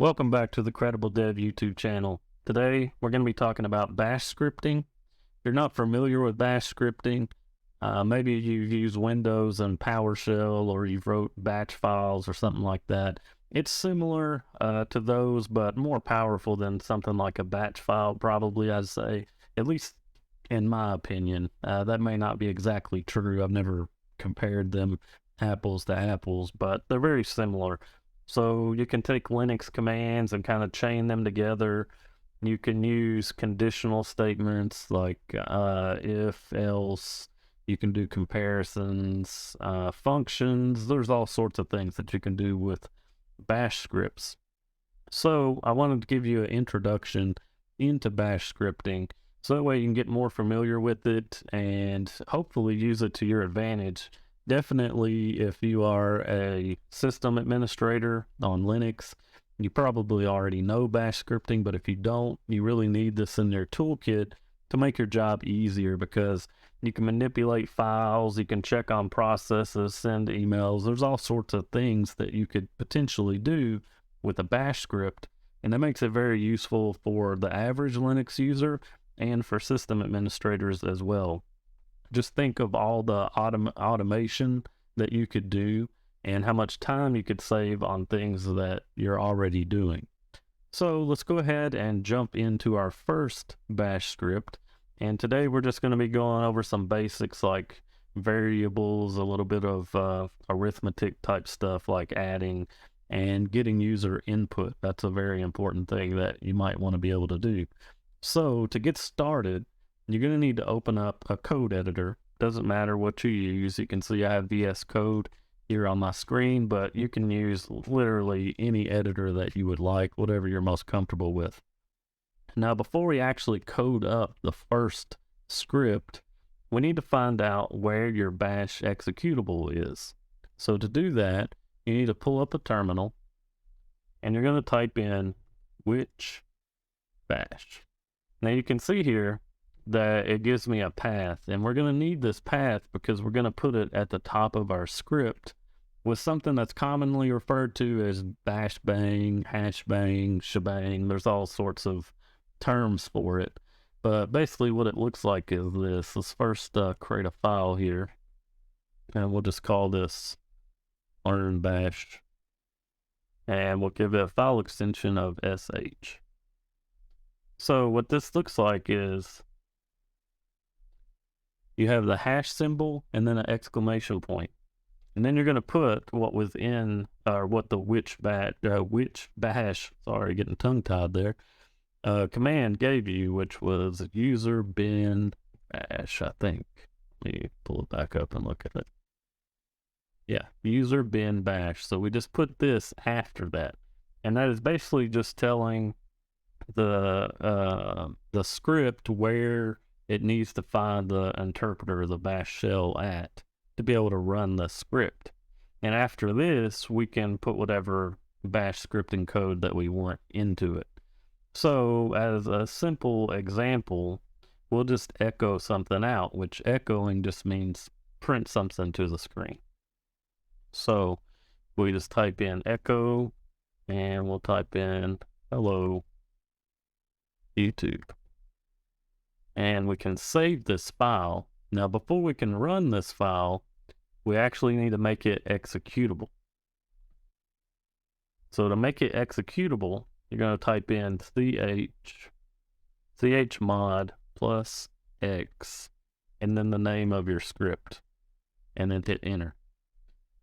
Welcome back to the credibleDEV YouTube channel. Today, we're going to be talking about bash scripting. If you're not familiar with bash scripting, maybe you've used Windows and PowerShell, or you've wrote batch files or something like that. It's similar to those, but more powerful than something like a batch file, probably, I'd say, at least in my opinion. That may not be exactly true. I've never compared them apples to apples, but they're very similar. So you can take Linux commands and kind of chain them together. You can use conditional statements like if, else. You can do comparisons, functions. There's all sorts of things that you can do with bash scripts. So I wanted to give you an introduction into bash scripting, so that way you can get more familiar with it and hopefully use it to your advantage. Definitely, if you are a system administrator on Linux, you probably already know bash scripting, but if you don't, you really need this in your toolkit to make your job easier, because you can manipulate files, you can check on processes, send emails. There's all sorts of things that you could potentially do with a bash script, and that makes it very useful for the average Linux user and for system administrators as well. Just think of all the automation that you could do and how much time you could save on things that you're already doing. So let's go ahead and jump into our first bash script. And today we're just going to be going over some basics like variables, a little bit of arithmetic type stuff like adding and getting user input. That's a very important thing that you might want to be able to do. So to get started, you're going to need to open up a code editor. Doesn't matter what you use. You can see I have VS Code here on my screen, but you can use literally any editor that you would like, whatever you're most comfortable with. Now, before we actually code up the first script, we need to find out where your bash executable is. So to do that, you need to pull up a terminal, and you're going to type in which bash. Now you can see here that it gives me a path, and we're going to need this path because we're going to put it at the top of our script with something that's commonly referred to as bash bang, hash bang, shebang. There's all sorts of terms for it, but basically what it looks like is this. Let's first create a file here, and we'll just call this learn bash, and we'll give it a file extension of sh. So what this looks like is you have the hash symbol and then an exclamation point. And then you're going to put what was in, or what the which bash, sorry, getting tongue tied there, command gave you, which was user bin bash, I think. Let me pull it back up and look at it. Yeah, user bin bash. So we just put this after that. And that is basically just telling the script where it needs to find the interpreter, the bash shell, at to be able to run the script. And after this, we can put whatever bash scripting code that we want into it. So as a simple example, we'll just echo something out, which echoing just means print something to the screen. So we just type in echo, and we'll type in hello YouTube. And we can save this file. Now, before we can run this file, we actually need to make it executable. So to make it executable, you're going to type in chmod plus x, and then the name of your script, and then hit enter.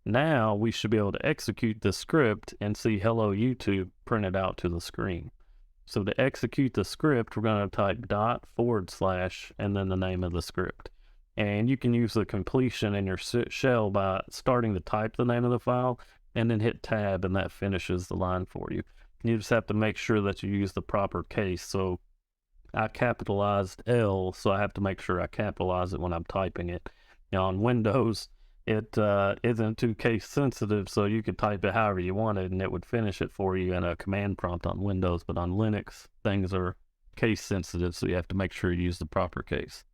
Now we should be able to execute the script and see hello YouTube printed out to the screen. So to execute the script, we're going to type ./ and then the name of the script. And you can use the completion in your shell by starting to type the name of the file and then hit tab, and that finishes the line for you. You just have to make sure that you use the proper case. So I capitalized L, so I have to make sure I capitalize it when I'm typing it. Now on Windows, it isn't too case sensitive, so you could type it however you wanted and it would finish it for you in a command prompt on Windows. But on Linux, things are case sensitive, so you have to make sure you use the proper case.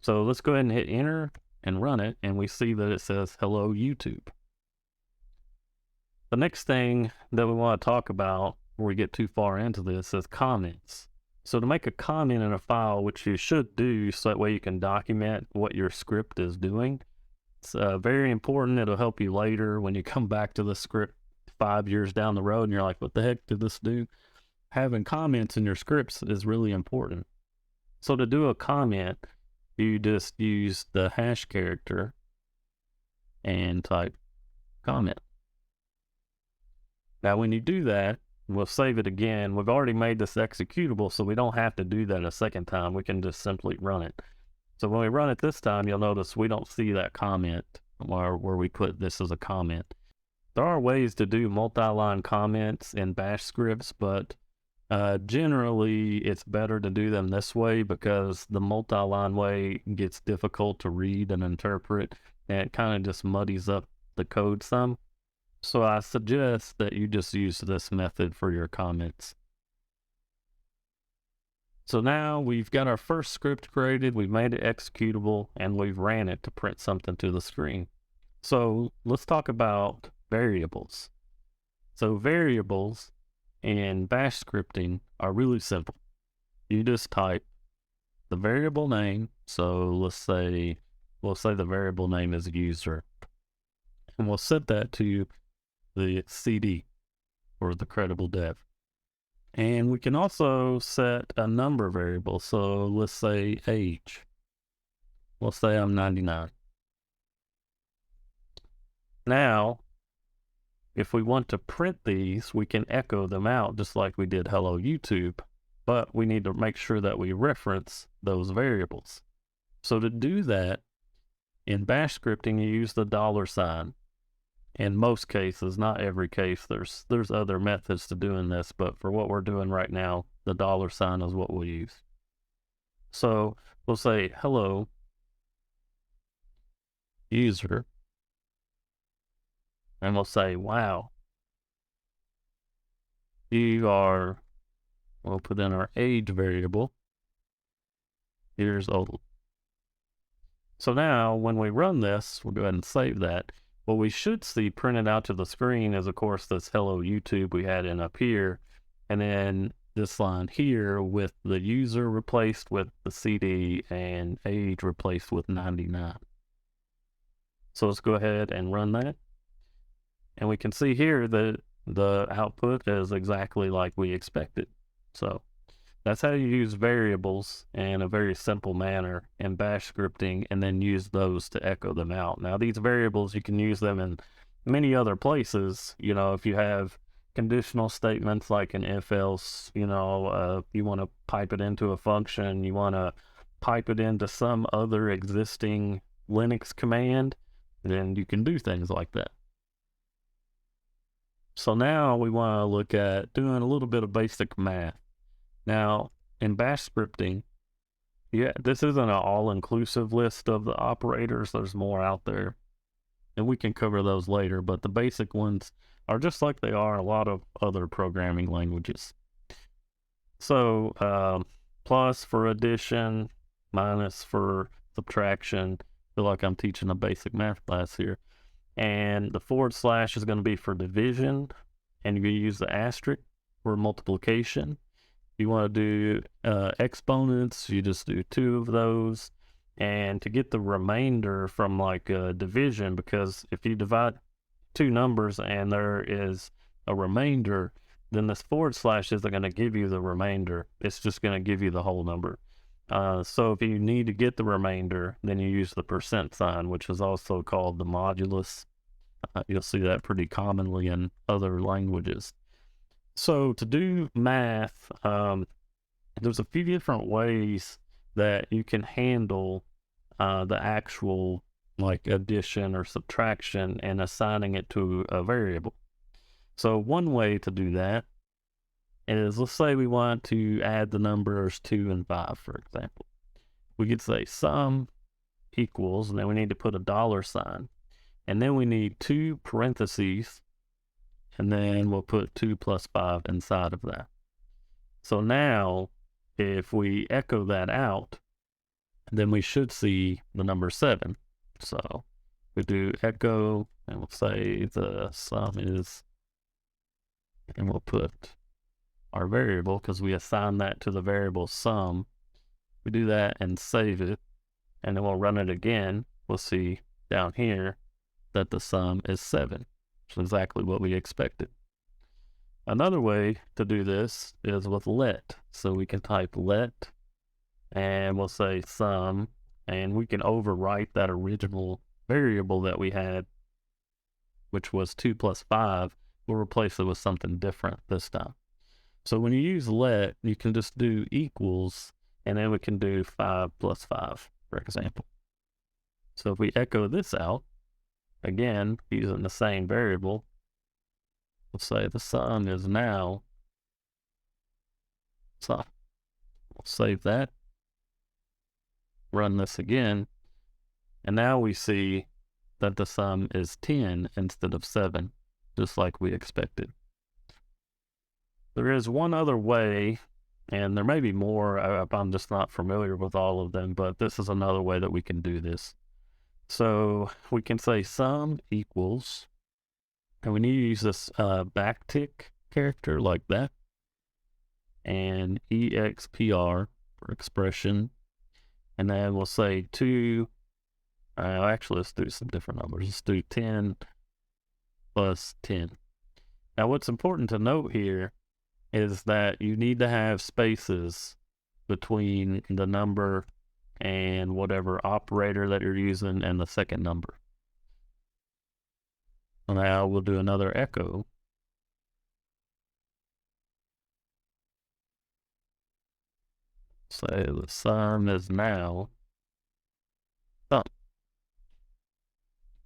So let's go ahead and hit enter and run it, and we see that it says hello YouTube. The next thing that we want to talk about before we get too far into this is comments. So to make a comment in a file, which you should do so that way you can document what your script is doing, it's very important. It'll help you later when you come back to the script 5 years down the road and you're like, what the heck did this do? Having comments in your scripts is really important. So to do a comment, you just use the hash character and type comment. Now, when you do that, we'll save it again. We've already made this executable, so we don't have to do that a second time. We can just simply run it. So when we run it this time, you'll notice we don't see that comment where we put this as a comment. There are ways to do multi-line comments in bash scripts, but generally it's better to do them this way because the multi-line way gets difficult to read and interpret, and it kind of just muddies up the code some. So I suggest that you just use this method for your comments. So now we've got our first script created, we've made it executable, and we've ran it to print something to the screen. So let's talk about variables. So variables in bash scripting are really simple. You just type the variable name. So we'll say the variable name is user, and we'll set that to the CD or the credibleDEV. And we can also set a number variable. So let's say age. We'll say I'm 99. Now, if we want to print these, we can echo them out just like we did hello YouTube, but we need to make sure that we reference those variables. So to do that, in bash scripting, you use the $sign. In most cases, not every case, there's other methods to doing this, but for what we're doing right now, the $sign is what we'll use. So we'll say hello user, and we'll say, wow, we'll put in our age variable, years old. So now when we run this, we'll go ahead and save that. What we should see printed out to the screen is, of course, this hello YouTube we had in up here, and then this line here with the user replaced with the CD and age replaced with 99. So let's go ahead and run that. And we can see here that the output is exactly like we expected. So that's how you use variables in a very simple manner in bash scripting, and then use those to echo them out. Now, these variables, you can use them in many other places. You know, if you have conditional statements like an if else, you want to pipe it into a function, you want to pipe it into some other existing Linux command, then you can do things like that. So now we want to look at doing a little bit of basic math. Now, in bash scripting, this isn't an all-inclusive list of the operators. There's more out there, and we can cover those later, but the basic ones are just like they are in a lot of other programming languages. So, plus for addition, minus for subtraction. I feel like I'm teaching a basic math class here. And the / is going to be for division, and you use the asterisk for multiplication. If you want to do exponents, you just do 2 of those. And to get the remainder from like division, because if you divide 2 numbers and there is a remainder, then this / isn't going to give you the remainder. It's just going to give you the whole number. So if you need to get the remainder, then you use the %, which is also called the modulus. You'll see that pretty commonly in other languages. So to do math, there's a few different ways that you can handle the actual like addition or subtraction and assigning it to a variable. So one way to do that is, let's say we want to add the numbers 2 and 5, for example. We could say sum equals, and then we need to put a $sign. And then we need 2 parentheses, and then we'll put 2 plus 5 inside of that. So now, if we echo that out, then we should see the number 7. So we do echo, and we'll say the sum is and we'll put our variable because we assign that to the variable sum. We do that and save it, and then we'll run it again. We'll see down here that the sum is 7, which is exactly what we expected. Another way to do this is with let. So we can type let, and we'll say sum, and we can overwrite that original variable that we had, which was 2 plus 5. We'll replace it with something different this time. So when you use let, you can just do equals, and then we can do 5 plus 5, for example. So if we echo this out, again, using the same variable, we'll say the sum is now sum. We'll save that, run this again, and now we see that the sum is 10 instead of 7, just like we expected. There is one other way, and there may be more, I'm just not familiar with all of them, but this is another way that we can do this. So we can say sum equals, and we need to use this backtick character like that, and expr for expression, and then we'll say 2, actually let's do some different numbers. Let's do 10 plus 10. Now what's important to note here is that you need to have spaces between the number and whatever operator that you're using and the second number. Now we'll do another echo. Say the sum is now sum.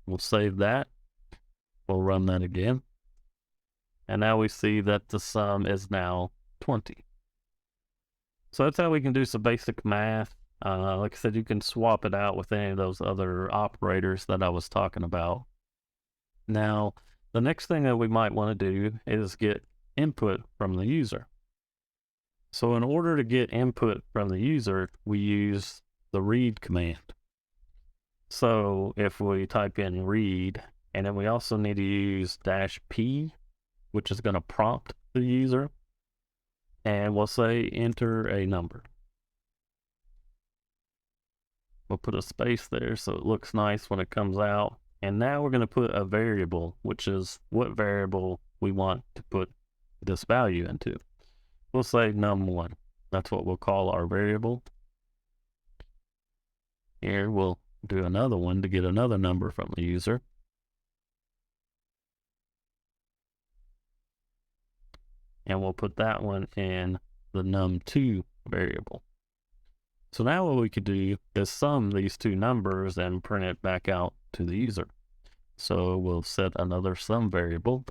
We'll save that. We'll run that again. And now we see that the sum is now 20. So that's how we can do some basic math. Like I said, you can swap it out with any of those other operators that I was talking about. Now, the next thing that we might want to do is get input from the user. So in order to get input from the user, we use the read command. So if we type in read, and then we also need to use -p, which is going to prompt the user, and we'll say enter a number. We'll put a space there so it looks nice when it comes out. And now we're going to put a variable, which is what variable we want to put this value into. We'll say num1. That's what we'll call our variable. Here we'll do another one to get another number from the user. And we'll put that one in the num2 variable. So now what we could do is sum these two numbers and print it back out to the user. So we'll set another sum variable.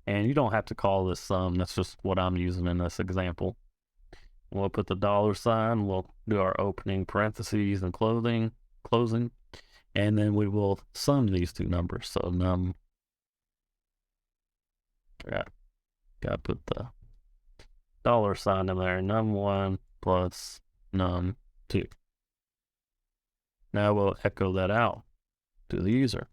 And you don't have to call this sum, that's just what I'm using in this example. We'll put the $sign, we'll do our opening parentheses and closing, and then we will sum these two numbers. So num, gotta put the $sign in there, num1 plus num2. Now we'll echo that out to the user.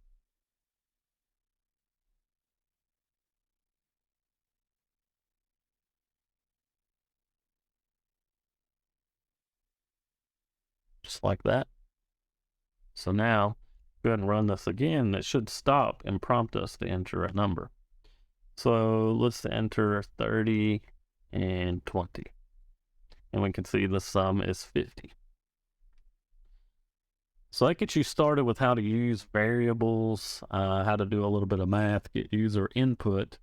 Just like that. So now, go ahead and run this again. It should stop and prompt us to enter a number. So let's enter 30 and 20. And we can see the sum is 50. So that gets you started with how to use variables, how to do a little bit of math, get user input,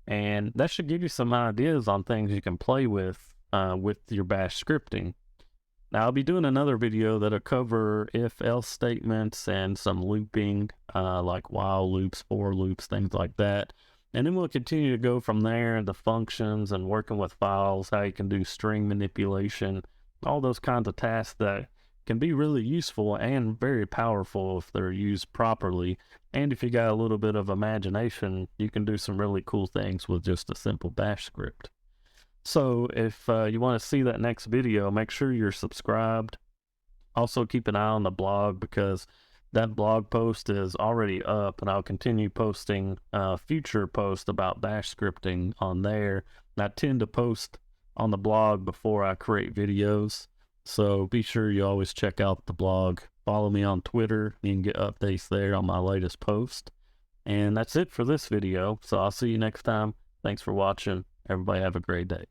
and that should give you some ideas on things you can play with your bash scripting. Now I'll be doing another video that'll cover if-else statements and some looping, like while loops, for loops, things like that. And then we'll continue to go from there into functions and working with files, how you can do string manipulation, all those kinds of tasks that can be really useful and very powerful if they're used properly. And if you got a little bit of imagination, you can do some really cool things with just a simple bash script. So if you want to see that next video, make sure you're subscribed. Also keep an eye on the blog because that blog post is already up, and I'll continue posting future posts about bash scripting on there. And I tend to post on the blog before I create videos, so be sure you always check out the blog. Follow me on Twitter. You can get updates there on my latest post. And that's it for this video, so I'll see you next time. Thanks for watching. Everybody have a great day.